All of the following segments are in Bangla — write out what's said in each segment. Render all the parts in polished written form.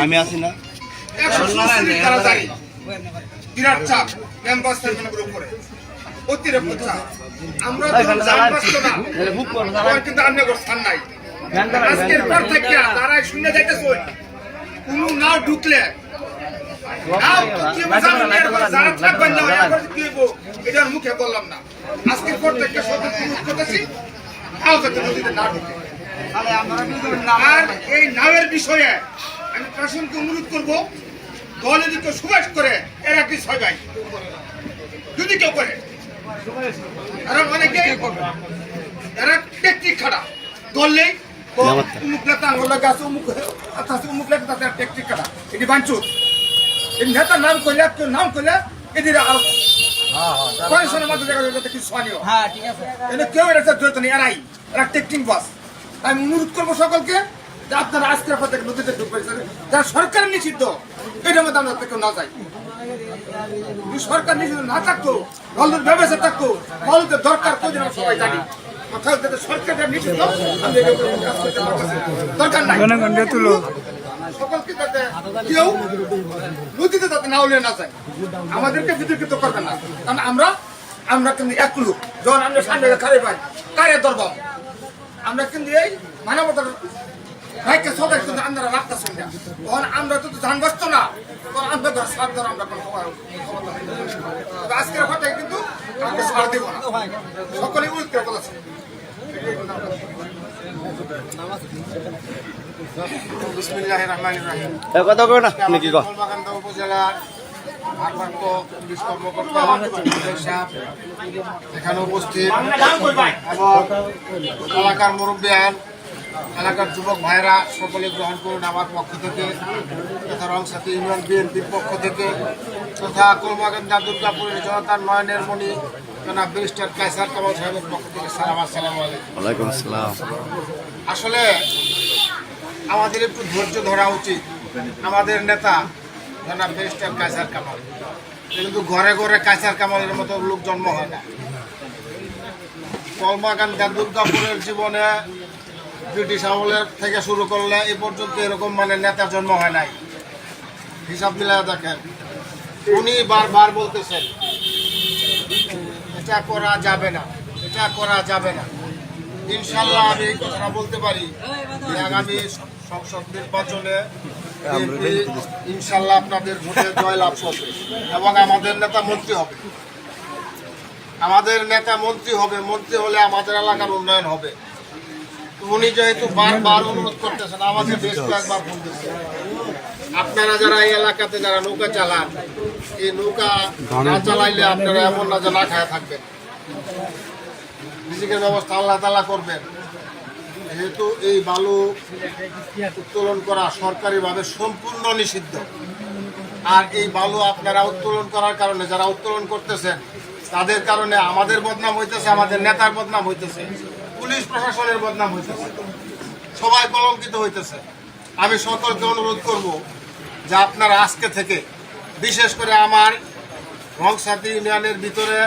আমি আছি না বিরাট চাপ ক্যাম্পাস টার্মিনালের উপরে অতিরিক্ত চাপ আমরা কিন্তু আন্নাগর স্থান নাই আজকের পর থেকে তারা শুনে যাইতেছে কোন না ঢুকলে এটার মুখে বললাম না আজকের পর থেকে সবাই অনুরোধ করতেছি নদীতে না ঢুকে আর এই নামের বিষয়ে আমি প্রশাসনকে অনুরোধ করবো দল যদি কেউ সুপারিশ করে এরা কি ছয় ভাই যদি কেউ করে এরা অনেকে এরা টেকনিক খাটা ধরলেই উমুক নেতা আঙুলের গাছ উমুক নেতা তাদের টেকনিক খাটা এটি বাঞ্চুর এই নেতার নাম করলে কেউ নাম করলে এদের কয়েকজনের মধ্যে দেখা যাবে কিছু স্থানীয় কেউ এটা জড়িত নেই এরাই এরা টেকনিক বাস আমি অনুরোধ করবো সকলকে যে আপনারা আজকের পর থেকে নদীতে ঢুকবে যারা সরকার নিষিদ্ধ এটার মধ্যে আমরা কেউ না যাই সরকার নিষিদ্ধ না থাকতো ভালোর ব্যবস্থা থাকতো ভালোদের দরকার কোথায় আমরা সবাই জানি সরকার নিষিদ্ধ দরকার নাই সকলকে যাতে কেউ নদীতে যাতে না উলিয়ে না যায় আমাদেরকে বিতর্কিত করবে না কারণ আমরা কিন্তু এক লোক যখন আমরা সামনে খারে পাই কারে দরবার আমরা কিন্তু এই মানবতার ভাইকে সবাই কিন্তু আমরা রাখতেছি না তখন আমরা তো জানবাস্ত না তখন আমরা সার ধর আমরা আজকের কথায় কিন্তু আমরা সার দেব না সকলেই উল্লেখ করে বলেছে বিসমিল্লাহির রহমানির রহিম কথা কই না আপনি কি কর কলমাকান্দা উপজেলার ভারপ্রাপ্ত পুলিশ কর্মকর্তা এখানে উপস্থিত এবং এলাকার মুরব্বিয়ান এলাকার যুবক ভাইরা সকলে গ্রহণ করুন আমার পক্ষ থেকে তথা রংসাথী ইউনিয়ন বিএনপির পক্ষ থেকে তথা কলমাকান্দা দুর্গাপুরের জনতার নয়নের মণি জনাব ব্যারিস্টার কায়সার কামাল সাহেবের পক্ষ থেকে সালাম আসসালামু আলাইকুম। আসলে আমাদের একটু ধৈর্য ধরা উচিত। আমাদের নেতা জনাব ব্যারিস্টার কায়সার কামাল কিন্তু ঘরে ঘরে কায়সার কামালের মতো লোক জন্ম হয় না। কলমাকান্দা দুর্গাপুরের জীবনে ব্রিটিশ আমলের থেকে শুরু করলে এ পর্যন্ত এরকম নেতার জন্ম হয় নাই। হিসাব মিলায় দেখেন, উনি বারবার বলতেছেন এটা করা যাবে না, এটা করা যাবে না। ইনশাল্লাহ আমি এই কথাটা বলতে পারি যে আগামী সংসদ নির্বাচনে ইনশাল্লাহ আপনাদের ভোটে জয়লাভ করবে এবং আমাদের নেতা মন্ত্রী হবে। আমাদের নেতা মন্ত্রী হবে, মন্ত্রী হলে আমাদের এলাকার উন্নয়ন হবে। উনি যেহেতু বারবার অনুরোধ করতেছেন, আমাদের বেশ কয়েকবার বলতেছেন আপনারা যারা এই এলাকাতে যারা নৌকা চালান, এই নৌকা না চালাইলে আপনারা এমন না যে না খায় থাকবেন, রিজিকের ব্যবস্থা আল্লাহ তাআলা করবেন। যেহেতু এই বালু উত্তোলন করা সরকারিভাবে সম্পূর্ণ নিষিদ্ধ, আর এই বালু আপনারা উত্তোলন করার কারণে যারা উত্তোলন করতেছেন তাদের কারণে আমাদের বদনাম হইতেছে, আমাদের নেতার বদনাম হইতেছে, পুলিশ প্রশাসনের বদনাম হইতেছে, সবাই কলঙ্কিত হইতেছে। আমি সকলকে অনুরোধ করব যে আপনারা আজকে থেকে বিশেষ করে আমার রংসাথী ইউনিয়নের ভিতরে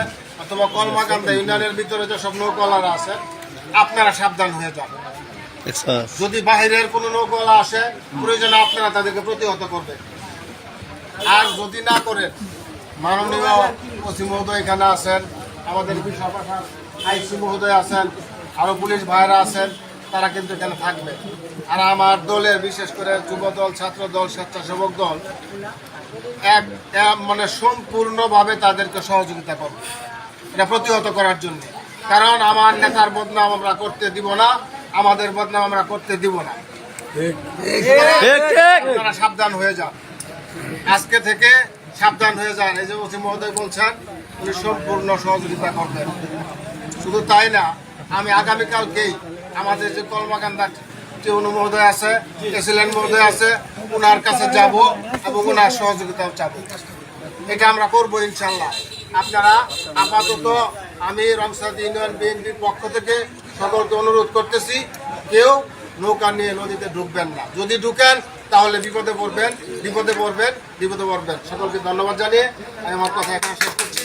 অথবা কলমাকান্দা ইউনিয়নের ভিতরে যেসব নৌকাওয়ালারা আছে আপনারা সাবধান হয়ে যান। যদি বাহিরের কোনো নৌকাওয়ালা আসে প্রয়োজনে আপনারা তাদেরকে প্রতিহত করবেন। আর যদি না করেন, মাননীয় ওসি মহোদয় এখানে আছেন, আমাদের আইসি মহোদয় আছেন, আরও পুলিশ ভাইরা আছেন, তারা কিন্তু এখানে থাকবে। আর আমার দলের বিশেষ করে যুব দল, ছাত্র দল, স্বেচ্ছাসেবক দল সম্পূর্ণভাবে তাদেরকে সহযোগিতা করবে এটা প্রতিহত করার জন্য। কারণ আমার নেতার বদনাম আমরা করতে দিব না, আমাদের বদনাম আমরা করতে দিব না। আপনারা সাবধান হয়ে যান, আজকে থেকে সাবধান হয়ে যান। এই যে ওসি মহোদয় বলছেন উনি সম্পূর্ণ সহযোগিতা করবেন। শুধু তাই না, আমি আগামীকালকেই আমাদের যে কলমাকান্দা টিউনু মহোদয় আছে, প্রেসিডেন্ট মহোদয় আছে, ওনার কাছে যাব এবং ওনার সহযোগিতাও চাব। এটা আমরা করবো ইনশাল্লাহ। আপনারা আপাতত আমি রংসাথী ইউনিয়ন বিএনপির পক্ষ থেকে সকলকে অনুরোধ করতেছি, কেউ নৌকা নিয়ে নদীতে ঢুকবেন না। যদি ঢুকেন তাহলে বিপদে পড়বেন, বিপদে পড়বেন, বিপদে পড়বেন। সকলকে ধন্যবাদ জানিয়ে আমি আমার কথা এখানে শেষ করছি।